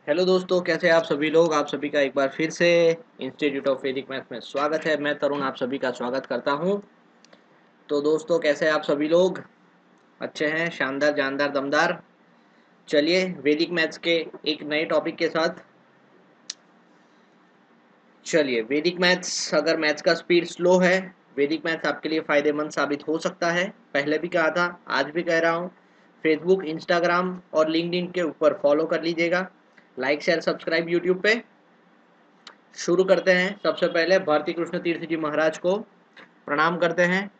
Hello दोस्तों, कैसे हैं आप सभी लोग। आप सभी का एक बार फिर से इंस्टीट्यूट ऑफ वैदिक मैथ्स में स्वागत है। मैं तरुण आप सभी का स्वागत करता हूं। तो दोस्तों, कैसे हैं आप सभी लोग। अच्छे हैं, शानदार जानदार दमदार। चलिए वैदिक मैथ्स के एक नए टॉपिक के साथ चलिए। वैदिक मैथ्स, अगर मैथ्स का स्पीड स्लो है, वैदिक मैथ्स आपके लिए फ़ायदेमंद साबित हो सकता है। पहले भी कहा था, आज भी कह रहा हूँ। फेसबुक, इंस्टाग्राम और लिंक्डइन के ऊपर फॉलो कर लीजिएगा। लाइक शेयर सब्सक्राइब यूट्यूब पे। शुरू करते हैं। सबसे पहले भारती कृष्ण तीर्थ जी महाराज को प्रणाम करते हैं,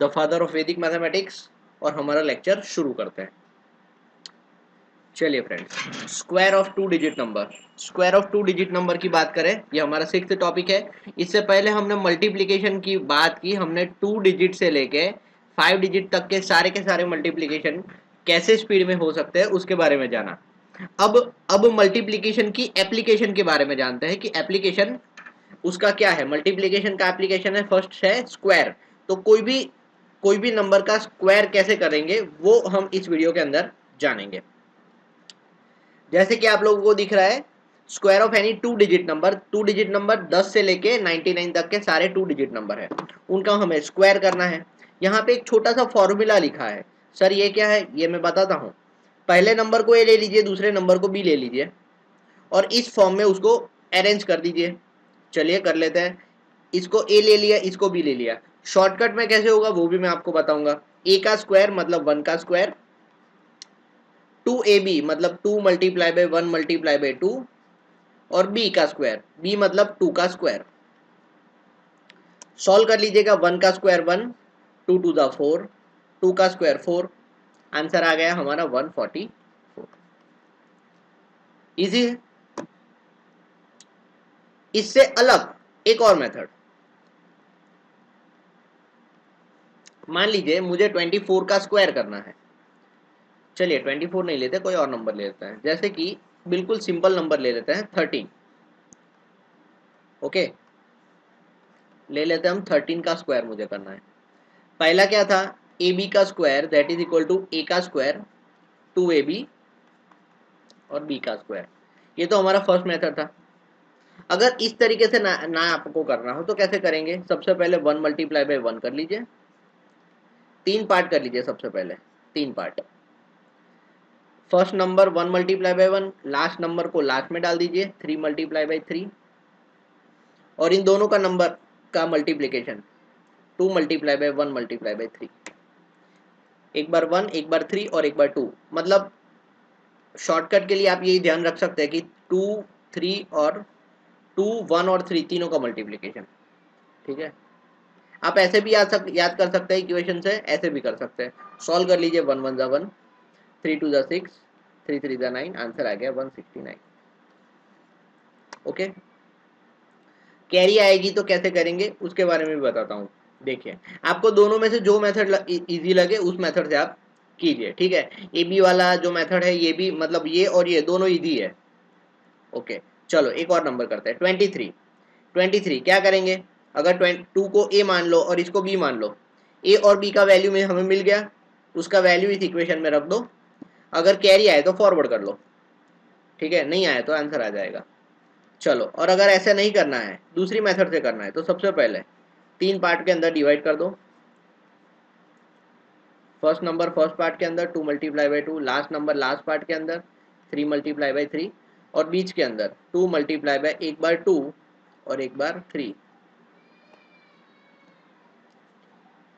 द फादर ऑफ वैदिक मैथमेटिक्स, और हमारा लेक्चर शुरू करते हैं। चलिए friends, square of two digit number. Square of two digit number की बात करें, ये हमारा 6th टॉपिक है। इससे पहले हमने मल्टीप्लिकेशन की बात की। हमने 2 डिजिट से लेके 5 डिजिट तक के सारे मल्टीप्लिकेशन कैसे स्पीड में हो सकते हैं उसके बारे में जाना। अब मल्टीप्लिकेशन की एप्लीकेशन के बारे में जानते हैं कि एप्लीकेशन उसका क्या है। मल्टीप्लिकेशन का एप्लीकेशन है, फर्स्ट है स्क्वायर। तो कोई भी नंबर का स्क्वायर कैसे करेंगे वो हम इस वीडियो के अंदर जानेंगे। जैसे कि आप लोगों को दिख रहा है, square of any two digit number. Two digit number 10 से लेके 99 तक के सारे टू डिजिट नंबर है, उनका हमें स्क्वायर करना है। यहाँ पे एक छोटा सा फॉर्मूला लिखा है। सर ये क्या है, ये मैं बताता हूँ। पहले नंबर को ए ले लीजिए, दूसरे नंबर को बी ले लीजिए और इस फॉर्म में उसको अरेंज कर दीजिए। चलिए कर लेते हैं। इसको ए ले लिया, इसको बी ले लिया। शॉर्टकट में कैसे होगा वो भी मैं आपको बताऊंगा। ए का स्क्वायर मतलब 1 का स्क्वायर, 2ab मतलब 2 मल्टीप्लाई बाय 1 मल्टीप्लाई बाय 2, और बी का स्क्वायर, बी मतलब 2 का स्क्वायर। सॉल्व कर लीजिएगा। 1 का स्क्वायर 1, 2 टू द 4, 2 का स्क्वायर 4। आंसर आ गया हमारा 144। इजी है। इससे अलग एक और मेथड, मान लीजिए मुझे 24 का स्क्वायर करना है। चलिए 24 नहीं लेते, कोई और नंबर ले लेते हैं। जैसे कि बिल्कुल सिंपल नंबर ले लेते हैं 13। ओके, ले लेते हैं हम 13 का स्क्वायर मुझे करना है। पहला क्या था, ए बी का square that is equal to A का स्क्वायर 2ab और बी का स्क्वायर। ये तो हमारा फर्स्ट मेथड था। अगर इस तरीके से ना आपको करना हो तो कैसे करेंगे। सबसे पहले 1 मल्टीप्लाई बाय 1 कर लीजिए। 3 पार्ट कर लीजिए। सबसे पहले 3 part. First number 1 multiply by 1, last number को लास्ट में डाल दीजिए 3 मल्टीप्लाई बाय 3, और इन दोनों का नंबर का multiplication 2 multiply by 1 multiply by 3। एक बार 1, एक बार 3 और एक बार 2। मतलब शॉर्टकट के लिए आप यही ध्यान रख सकते हैं कि 2, 3 और 2, 1 और 3 तीनों का मल्टीप्लिकेशन। ठीक है, आप ऐसे भी याद कर सकते हैं इक्वेशन से, ऐसे भी कर सकते हैं। सॉल्व कर लीजिए। 1 1 1, 3 2 6, 3 3 9, आंसर आ गया 169। ओके, कैरी आएगी तो कैसे करेंगे उसके बारे में भी बताता हूँ। देखिए, आपको दोनों में से जो मेथड इजी लगे उस मेथड से आप कीजिए। ठीक है, ए बी वाला जो मेथड है ये भी, मतलब ये और ये दोनों इजी है। ओके, चलो एक और नंबर करते हैं 23। 23 क्या करेंगे। अगर 2 को ए मान लो और इसको बी मान लो, ए और बी का वैल्यू में हमें मिल गया, उसका वैल्यू इस इक्वेशन में रख दो। अगर कैरी आए तो फॉरवर्ड कर लो। ठीक है, नहीं आए तो आंसर आ जाएगा। चलो, और अगर ऐसा नहीं करना है, दूसरी मेथड से करना है, तो सबसे पहले 3 पार्ट के अंदर डिवाइड कर दो। फर्स्ट नंबर फर्स्ट पार्ट के अंदर 2 multiply by 2, last number last part के अंदर 3 मल्टीप्लाई बाई 3, और बीच के अंदर 2 मल्टीप्लाई बाई एक बार 2 और एक बार 3।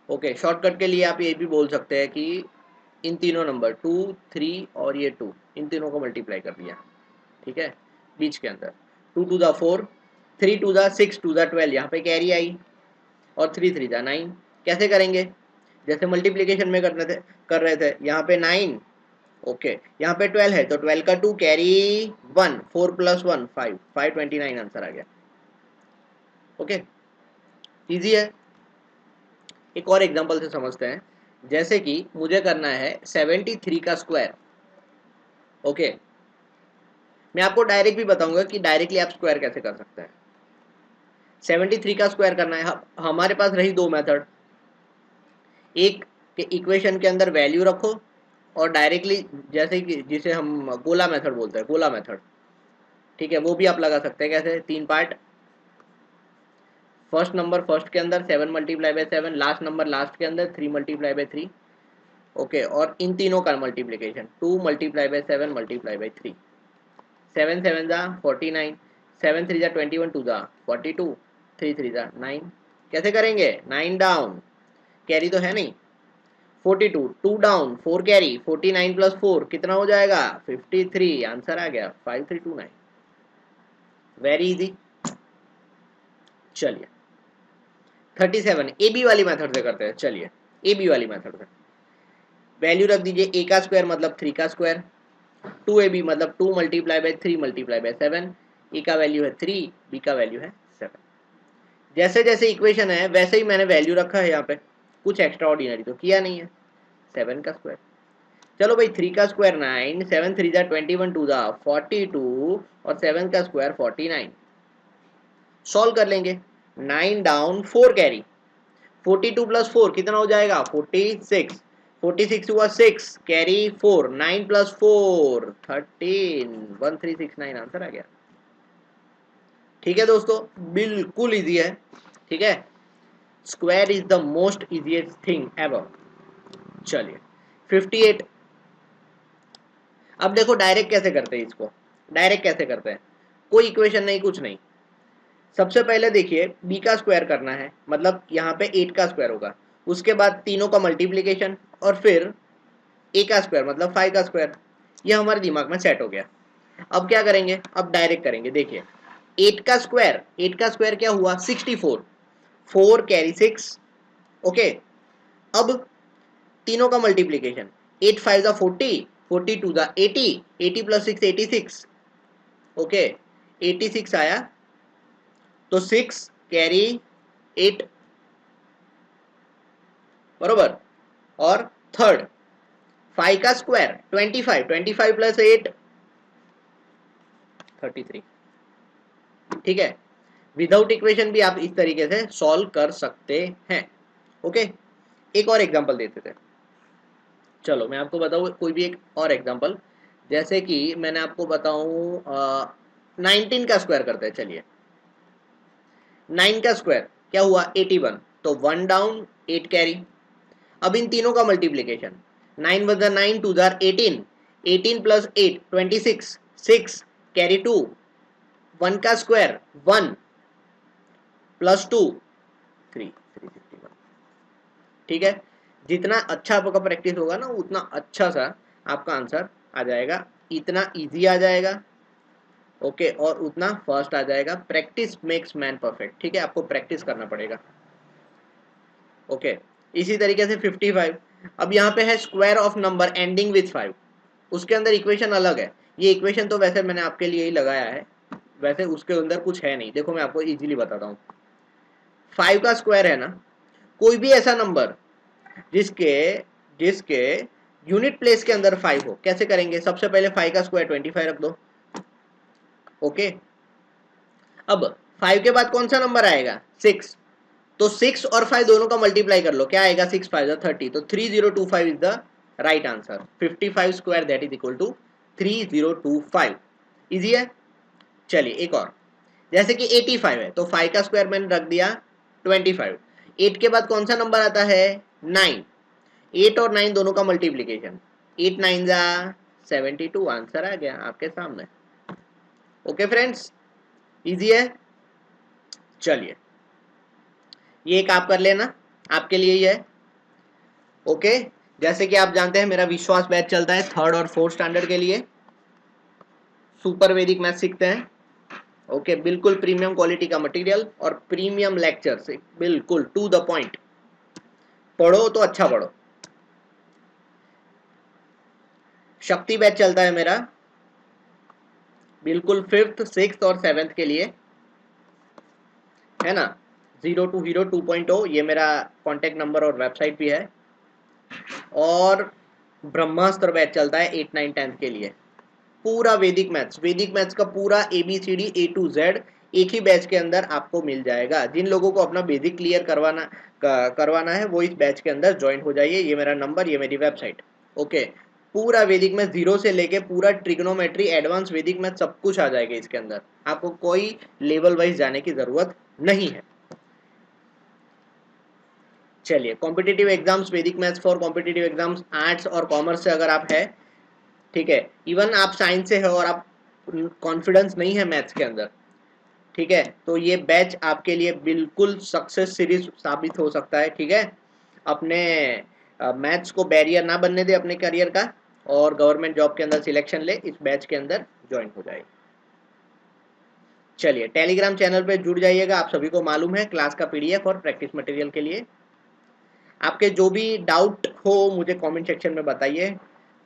ओके, शॉर्टकट के लिए आप ये भी बोल सकते हैं कि इन तीनों नंबर 2, 3 और ये 2, इन तीनों को मल्टीप्लाई कर दिया। ठीक है, बीच के अंदर 2 to the 4, 3 to the 6 to the 12, यहाँ पे कैरी आई, और 3 3 द 9। कैसे करेंगे, जैसे मल्टीप्लिकेशन में कर रहे थे। यहाँ पे 9, ओके, यहाँ पे 12 है तो 12 का 2 कैरी 1, 4 प्लस 1 5, 529 आंसर आ गया। ओके, इजी है। एक और एग्जांपल से समझते हैं। जैसे कि मुझे करना है 73 का स्क्वायर। ओके, मैं आपको डायरेक्ट भी बताऊंगा कि डायरेक्टली आप स्क्वायर कैसे कर सकते हैं। 73 का स्क्वायर करना है, हमारे पास रही दो मेथड। एक के इक्वेशन के अंदर वैल्यू रखो और डायरेक्टली, जैसे कि जिसे हम गोला मेथड बोलते हैं, गोला मेथड। ठीक है, वो भी आप लगा सकते हैं। कैसे? 3 पार्ट, फर्स्ट नंबर फर्स्ट के अंदर 7 multiply by 7, last number last के अंदर 3 मल्टीप्लाई बाय 3। ओके, और इन तीनों का multiplication 2 multiply by 7 multiply by 3। 7 7 जा 49, 7 3 जा 21, 2 जा 42, 3 3 जा 9। कैसे करेंगे? 9 डाउन, कैरी तो है नहीं, 42, 2 डाउन, 4 कैरी, 49 प्लस 4 कितना हो जाएगा? 53। आंसर आ गया 5329। Very easy. चलिए 37 ए बी वाली मेथड से करते हैं। चलिए ए बी वाली मेथड से वैल्यू रख दीजिए। ए का स्क्वायर मतलब 3 का स्क्वायर, 2ab मतलब 2 मल्टीप्लाई बाय 3 मल्टीप्लाई बाय 7। ए का वैल्यू है 3, बी का वैल्यू है 7। जैसे जैसे इक्वेशन है वैसे ही मैंने वैल्यू रखा है यहाँ पे, कुछ एक्स्ट्रा ऑर्डिनरी तो किया नहीं है। 7 का स्क्वायर, चलो भाई 3 का स्क्वायर 9, 7 3 जा 21, 2 जा 42 और 7 का स्क्वायर 49। सॉल्व कर लेंगे। 9 डाउन 4 कैरी, 42 प्लस 4 कितना हो जाएगा? 46, 46 हुआ 6 कैरी 4, 9 प्लस 4 13, 1369। आंसर आ गया। ठीक है दोस्तों, बिल्कुल इजी है। ठीक है, square is the most easiest thing ever. चलिए 58। अब देखो डायरेक्ट कैसे करते हैं इसको। डायरेक्ट कैसे करते हैं? कोई इक्वेशन नहीं, कुछ नहीं। सबसे पहले देखिए b का स्क्वायर करना है, मतलब यहाँ पे 8 का स्क्वायर होगा। उसके बाद तीनों का मल्टीप्लीकेशन और फिर a का स्क्वायर मतलब 5 का स्क्वायर। ये हमारे दिमाग में सेट हो गया। अब क्या करेंगे? अब डायरेक्ट करेंगे। देखिए 8 का स्क्वायर, 8 का स्क्वायर क्या हुआ? 64, 4 कैरी 6। ओके, अब तीनों का मल्टीप्लीकेशन, 8 5 जा 40, 42 जा 80, 80 प्लस 6 86। ओके, 86 आया तो 6 कैरी 8 बरोबर। और थर्ड 5 का स्क्वायर 25, 25 प्लस 8 33। ठीक है, विदाउट इक्वेशन भी आप इस तरीके से सॉल्व कर सकते हैं। ओके, एक और एग्जांपल देते थे। चलो मैं आपको बताऊँ कोई भी एक और एग्जांपल, जैसे कि मैंने आपको बताऊँ 19 का स्क्वायर करते हैं। चलिए 9 का स्क्वायर क्या हुआ? 81, तो 1 डाउन 8 कैरी। अब इन तीनों का multiplication, 9 one 9, 2 jar 18, 18 plus 8 26, 6 carry 2, 1 का स्क्वायर 1 प्लस 2 3, 361। ठीक है, जितना अच्छा आपका प्रैक्टिस होगा ना उतना अच्छा सा आपका आंसर आ जाएगा, इतना इजी आ जाएगा। ओके, और उतना फास्ट आ जाएगा। Practice makes man perfect. ठीक है, आपको प्रैक्टिस करना पड़ेगा। ओके, इसी तरीके से 55। अब यहाँ पे है square of number ending with 5, उसके अंदर इक्वेशन अलग है। ये इक्वेशन तो वैसे मैंने आपके लिए ही लगाया है, वैसे उसके अंदर कुछ है नहीं। देखो मैं आपको इजीली बताता हूँ। 5 का स्क्वायर है ना, कोई भी ऐसा नंबर जिसके जिसके यूनिट प्लेस के अंदर 5 हो। कैसे करेंगे? सबसे पहले 5 का स्क्वायर 25 रख दो। ओके, अब 5 के बाद कौन सा नंबर आएगा? 6, तो 6 और 5 दोनों का मल्टीप्लाई कर लो, क्या आएगा? 6 5 30, तो 3025 is the right answer. 55 square that is equal to 3025। Easy है। चलिए एक और, जैसे कि 85 है तो 5 का स्क्वायर मैंने रख दिया 25। 8 के बाद कौन सा नंबर आता है? 9। 8 और 9 दोनों का मल्टीप्लीकेशन, 8 9 जा 72। आंसर आ गया आपके सामने। ओके फ्रेंड्स, इजी है। चलिए ये एक आप कर लेना, आपके लिए ही है। ओके, जैसे कि आप जानते हैं मेरा विश्वास बैच चलता है 3rd और 4th स्टैंडर्ड के लिए। सुपर वैदिक मैथ सीखते हैं। ओके, बिल्कुल प्रीमियम क्वालिटी का मटेरियल और प्रीमियम लेक्चर से बिल्कुल टू द पॉइंट। पढ़ो तो अच्छा पढ़ो। शक्ति बैच चलता है मेरा बिल्कुल 5th 6th और 7th के लिए, है ना। 0 to Hero 2.0 ये मेरा कॉन्टेक्ट नंबर और वेबसाइट भी है। और ब्रह्मास्त्र बैच चलता है 8 9 10th के लिए। पूरा वैदिक मैथ्स का पूरा ABCD A to Z एक ही बैच के अंदर आपको मिल जाएगा। जिन लोगों को अपना बेसिक क्लियर करवाना है वो इस बैच के अंदर ज्वाइन हो जाइए। ये मेरा नंबर, ये मेरी वेबसाइट। ओके, पूरा वैदिक मैथ जीरो से लेके पूरा ट्रिग्नोमेट्री एडवांस वैदिक मैथ सब कुछ आ जाएगा इसके अंदर, आपको कोई लेवल वाइज जाने की जरूरत नहीं है। चलिए, कॉम्पिटिटिव एग्जाम्स, वैदिक maths for competitive exams, arts और कॉमर्स से अगर आप है, ठीक है, इवन आप साइंस से हो और आप कॉन्फिडेंस नहीं है मैथ्स के अंदर, ठीक है, तो ये बैच आपके लिए बिल्कुल सक्सेस सीरीज साबित हो सकता है। ठीक है, अपने मैथ्स को बैरियर ना बनने दे अपने करियर का, और गवर्नमेंट जॉब के अंदर सिलेक्शन ले, इस बैच के अंदर ज्वाइन हो जाए। चलिए, टेलीग्राम चैनल पे जुड़ जाइएगा, आप सभी को मालूम है, क्लास का पीडीएफ और प्रैक्टिस मटेरियल के लिए। आपके जो भी डाउट हो मुझे कमेंट सेक्शन में बताइए,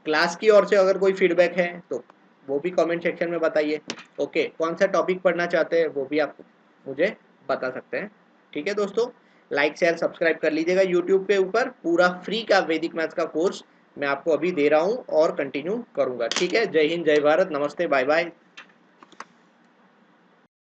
क्लास की ओर से अगर कोई फीडबैक है तो वो भी कमेंट सेक्शन में बताइए। ओके, कौन सा टॉपिक पढ़ना चाहते हैं वो भी आप मुझे बता सकते हैं। ठीक है दोस्तों, लाइक शेयर सब्सक्राइब कर लीजिएगा। यूट्यूब के ऊपर पूरा फ्री का वैदिक मैथ्स का कोर्स मैं आपको अभी दे रहा हूँ और कंटिन्यू करूँगा। ठीक है, जय हिंद, जय भारत, नमस्ते, बाय बाय।